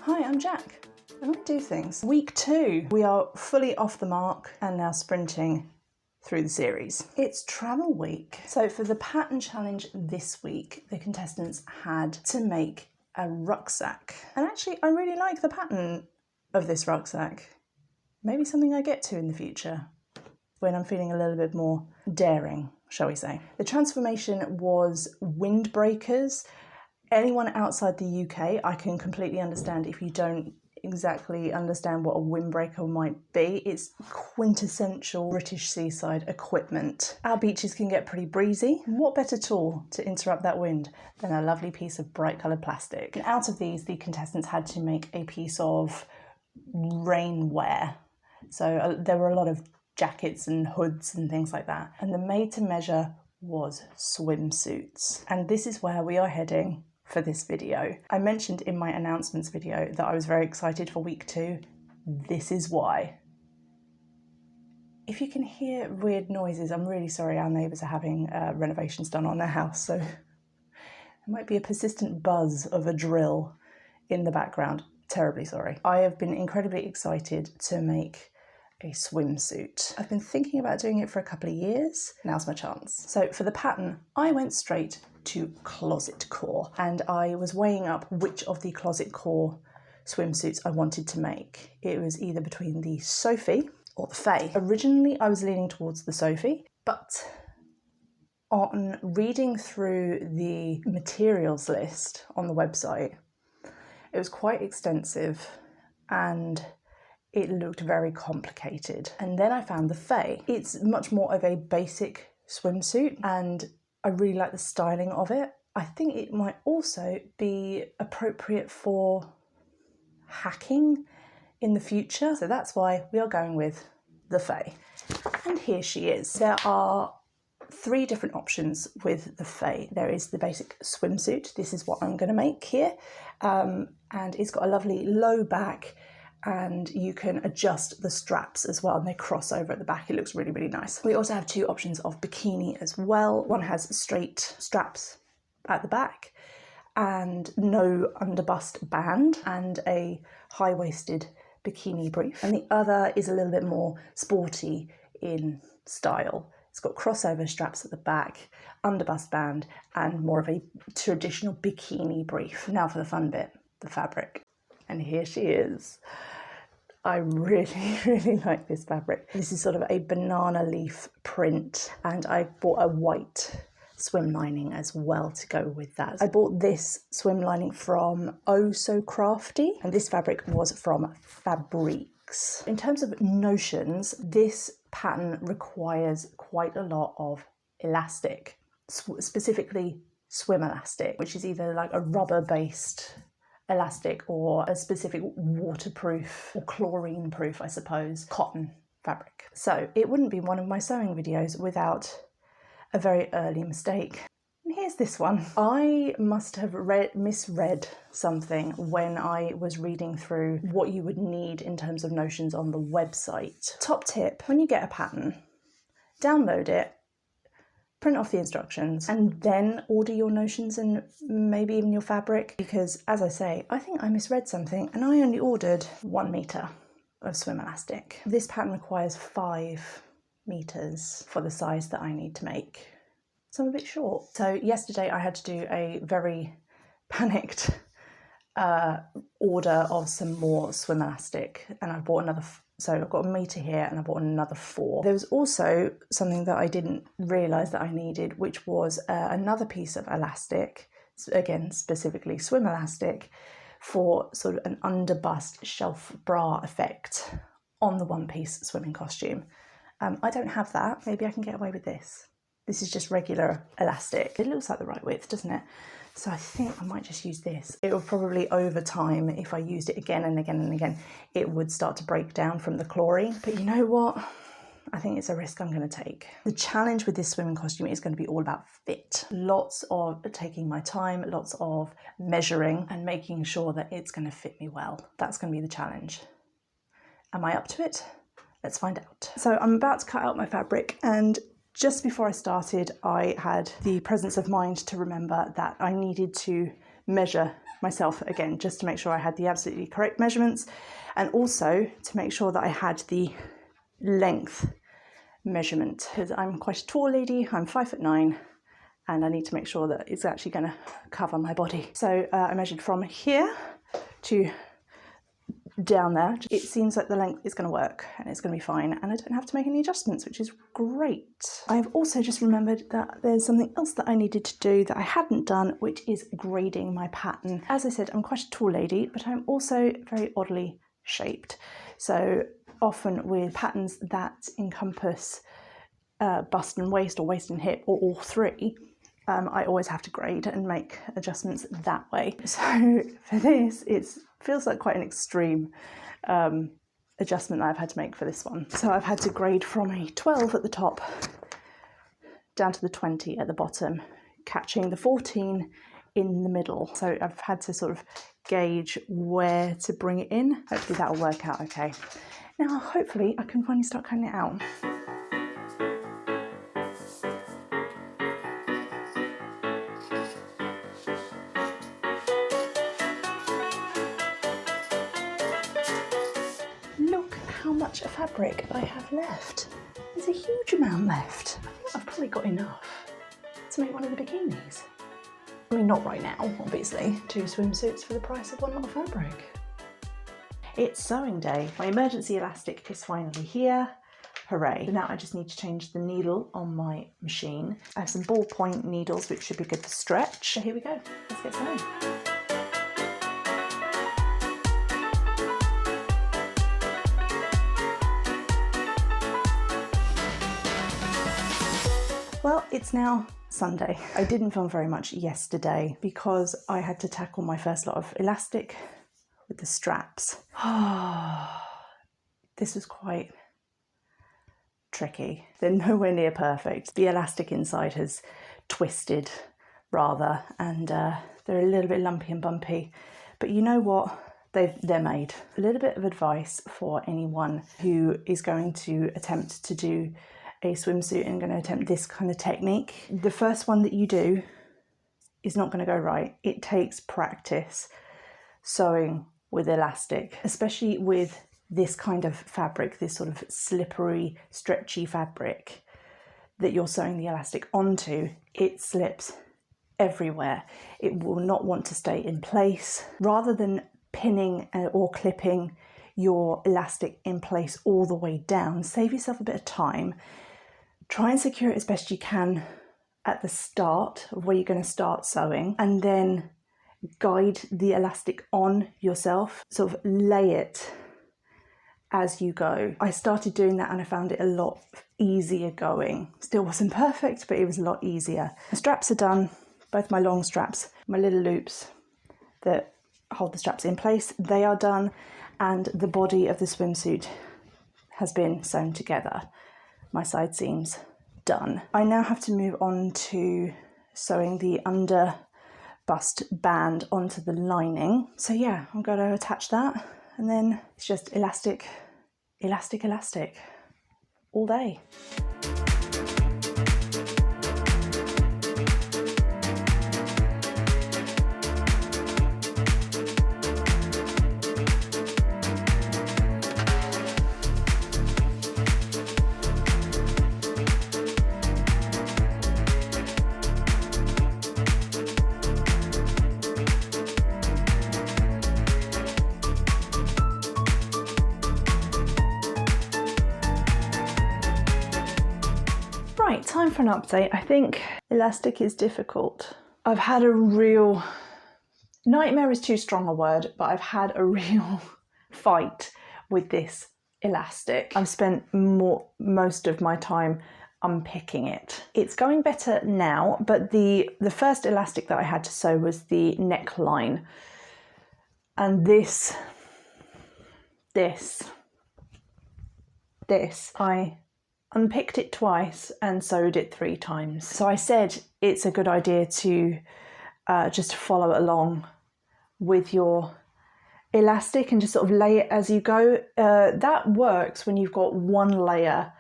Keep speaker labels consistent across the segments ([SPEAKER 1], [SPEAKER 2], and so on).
[SPEAKER 1] Hi, I'm Jack, and I do things. Week 2, we are fully off the mark and now sprinting through the series. It's travel week. So for the pattern challenge this week, the contestants had to make a rucksack. And actually, I really like the pattern of this rucksack. Maybe something I get to in the future when I'm feeling a little bit more daring, shall we say. The transformation was Windbreakers. Anyone outside the UK, I can completely understand if you don't exactly understand what a windbreaker might be. It's quintessential British seaside equipment. Our beaches can get pretty breezy. What better tool to interrupt that wind than a lovely piece of bright coloured plastic? And out of these, the contestants had to make a piece of rainwear. So there were a lot of jackets and hoods and things like that. And the made to measure was swimsuits. And this is where we are heading for this video. I mentioned in my announcements video that I was very excited for week 2. This is why. If you can hear weird noises, I'm really sorry. Our neighbours are having renovations done on their house, so there might be a persistent buzz of a drill in the background. Terribly sorry. I have been incredibly excited to make a swimsuit. I've been thinking about doing it for a couple of years. Now's my chance. So for the pattern, I went straight to closet core, and I was weighing up which of the closet core swimsuits I wanted to make. It was either between the Sophie or the Faye. Originally, I was leaning towards the Sophie, but on reading through the materials list on the website, it was quite extensive and it looked very complicated. And then I found the Faye. It's much more of a basic swimsuit and I really like the styling of it. I think it might also be appropriate for hacking in the future. So that's why we are going with the Faye. And here she is. There are 3 different options with the Faye. There is the basic swimsuit. This is what I'm going to make here. And it's got a lovely low back, and you can adjust the straps as well, and they cross over at the back. It looks really, really nice. We also have 2 options of bikini as well. One has straight straps at the back and no underbust band and a high-waisted bikini brief. And the other is a little bit more sporty in style. It's got crossover straps at the back, underbust band, and more of a traditional bikini brief. Now for the fun bit, the fabric. And here she is. I really, really like this fabric. This is sort of a banana leaf print, and I bought a white swim lining as well to go with that. I bought this swim lining from Oh So Crafty, and this fabric was from Fabriques. In terms of notions, this pattern requires quite a lot of elastic, specifically swim elastic, which is either like a rubber-based elastic or a specific waterproof or chlorine proof, I suppose, cotton fabric. So it wouldn't be one of my sewing videos without a very early mistake. And here's this one. I must have misread something when I was reading through what you would need in terms of notions on the website. Top tip, when you get a pattern, download it, print off the instructions, and then order your notions and maybe even your fabric, because as I say, I think I misread something and I only ordered 1 metre of swim elastic. This pattern requires 5 metres for the size that I need to make, so I'm a bit short. So yesterday I had to do a very panicked order of some more swim elastic, and I bought another so I've got 1 metre here and I bought another 4. There was also something that I didn't realise that I needed, which was another piece of elastic, again specifically swim elastic, for sort of an underbust shelf bra effect on the one-piece swimming costume. I don't have that. Maybe I can get away with this. This is just regular elastic. It looks like the right width, doesn't it? So I think I might just use this. It will probably, over time, if I used it again and again and again, it would start to break down from the chlorine. But you know what? I think it's a risk I'm going to take. The challenge with this swimming costume is going to be all about fit. Lots of taking my time, lots of measuring and making sure that it's going to fit me well. That's going to be the challenge. Am I up to it? Let's find out. So I'm about to cut out my fabric, and just before I started, I had the presence of mind to remember that I needed to measure myself again, just to make sure I had the absolutely correct measurements, and also to make sure that I had the length measurement, because I'm quite a tall lady, I'm 5'9", and I need to make sure that it's actually going to cover my body. So I measured from here to down there. It seems like the length is going to work and it's going to be fine, and I don't have to make any adjustments, which is great. I've also just remembered that there's something else that I needed to do that I hadn't done, which is grading my pattern. As I said, I'm quite a tall lady, but I'm also very oddly shaped. So often with patterns that encompass bust and waist, or waist and hip, or all three, I always have to grade and make adjustments that way. So for this, it feels like quite an extreme adjustment that I've had to make for this one. So I've had to grade from a 12 at the top down to the 20 at the bottom, catching the 14 in the middle. So I've had to sort of gauge where to bring it in. Hopefully that'll work out okay. Now, hopefully I can finally start cutting it out. How much fabric I have left. There's a huge amount left. I think I've probably got enough to make one of the bikinis. I mean, not right now, obviously. 2 swimsuits for the price of one lot of fabric. It's sewing day. My emergency elastic is finally here. Hooray. So now I just need to change the needle on my machine. I have some ballpoint needles, which should be good for stretch. So here we go. Let's get sewing. Well, it's now Sunday. I didn't film very much yesterday because I had to tackle my first lot of elastic with the straps. This was quite tricky. They're nowhere near perfect. The elastic inside has twisted rather, and they're a little bit lumpy and bumpy. But you know what? They're made. A little bit of advice for anyone who is going to attempt to do a swimsuit and going to attempt this kind of technique. The first one that you do is not going to go right. It takes practice sewing with elastic, especially with this kind of fabric, this sort of slippery, stretchy fabric that you're sewing the elastic onto. It slips everywhere. It will not want to stay in place. Rather than pinning or clipping your elastic in place all the way down, save yourself a bit of time. Try and secure it as best you can at the start of where you're going to start sewing, and then guide the elastic on yourself, sort of lay it as you go. I started doing that and I found it a lot easier going. Still wasn't perfect, but it was a lot easier. The straps are done, both my long straps, my little loops that hold the straps in place, they are done, and the body of the swimsuit has been sewn together. My side seams done. I now have to move on to sewing the under bust band onto the lining. So yeah, I'm going to attach that, and then it's just elastic, elastic, elastic all day. Right, time for an update. I think elastic is difficult. I've had a real, nightmare is too strong a word, but I've had a real fight with this elastic. I've spent most of my time unpicking it. It's going better now, but the first elastic that I had to sew was the neckline. And this, I unpicked it twice and sewed it 3 times. So I said it's a good idea to just follow along with your elastic and just sort of lay it as you go. That works when you've got 1 layer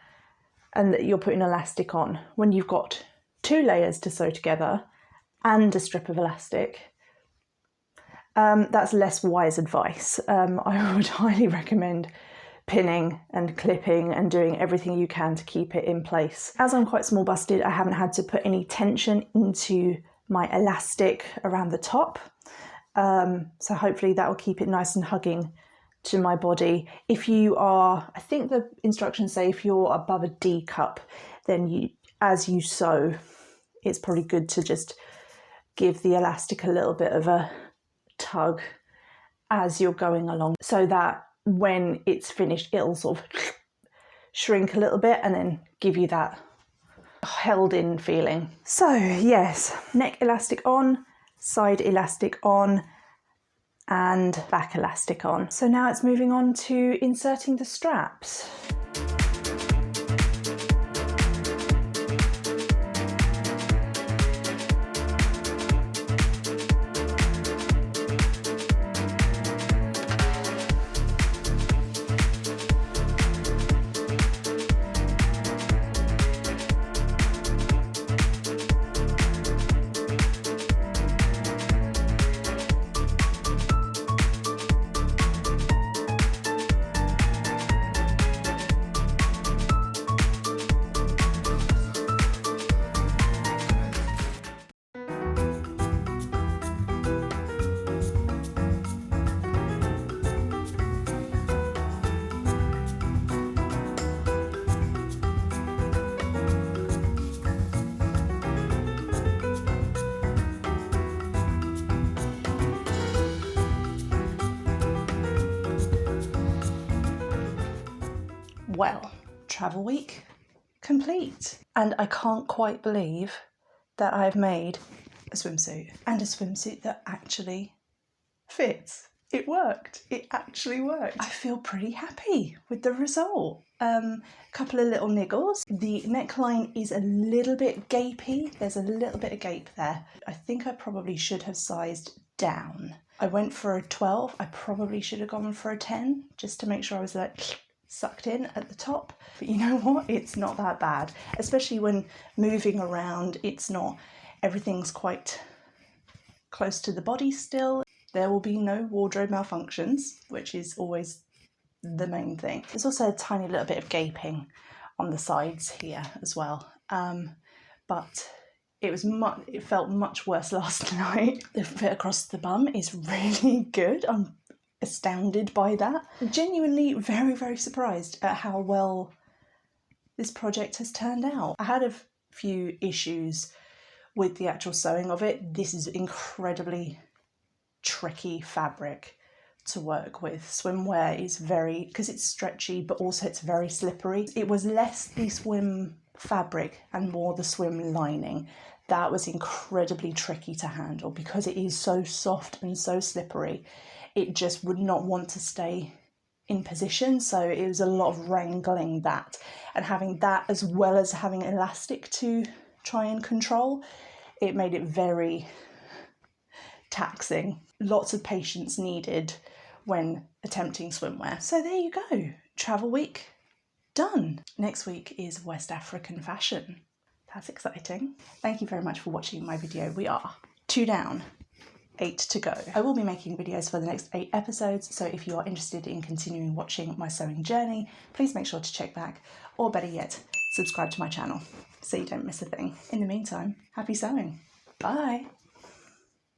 [SPEAKER 1] and that you're putting elastic on. When you've got 2 layers to sew together and a strip of elastic, That's less wise advice. I would highly recommend pinning and clipping and doing everything you can to keep it in place. As I'm quite small busted, I haven't had to put any tension into my elastic around the top. So hopefully that will keep it nice and hugging to my body. If you are, I think the instructions say if you're above a D cup, then as you sew, it's probably good to just give the elastic a little bit of a tug as you're going along, so that when it's finished, it'll sort of shrink a little bit and then give you that held in feeling. So yes, neck elastic on, side elastic on, and back elastic on. So now it's moving on to inserting the straps. Well, travel week complete. And I can't quite believe that I've made a swimsuit, and a swimsuit that actually fits. It worked. It actually worked. I feel pretty happy with the result. Couple of little niggles. The neckline is a little bit gapey. There's a little bit of gape there. I think I probably should have sized down. I went for a 12. I probably should have gone for a 10 just to make sure I was like sucked in at the top. But you know what? It's not that bad, especially when moving around. It's not, everything's quite close to the body still. There will be no wardrobe malfunctions, which is always the main thing. There's also a tiny little bit of gaping on the sides here as well, but it felt much worse last night. The fit across the bum is really good. I'm astounded by that. Genuinely very, very surprised at how well this project has turned out. I had a few issues with the actual sewing of it. This is incredibly tricky fabric to work with. Swimwear is because it's stretchy, but also it's very slippery. It was less the swim fabric and more the swim lining that was incredibly tricky to handle, because it is so soft and so slippery. It just would not want to stay in position, so it was a lot of wrangling that, and having that as well as having elastic to try and control. It made it very taxing. Lots of patience needed when attempting swimwear. So there you go, travel week done. Next week is West African fashion. That's exciting. Thank you very much for watching my video. We are 2 down, 8 to go. I will be making videos for the next 8 episodes, so if you are interested in continuing watching my sewing journey, please make sure to check back, or better yet, subscribe to my channel so you don't miss a thing. In the meantime, happy sewing. Bye.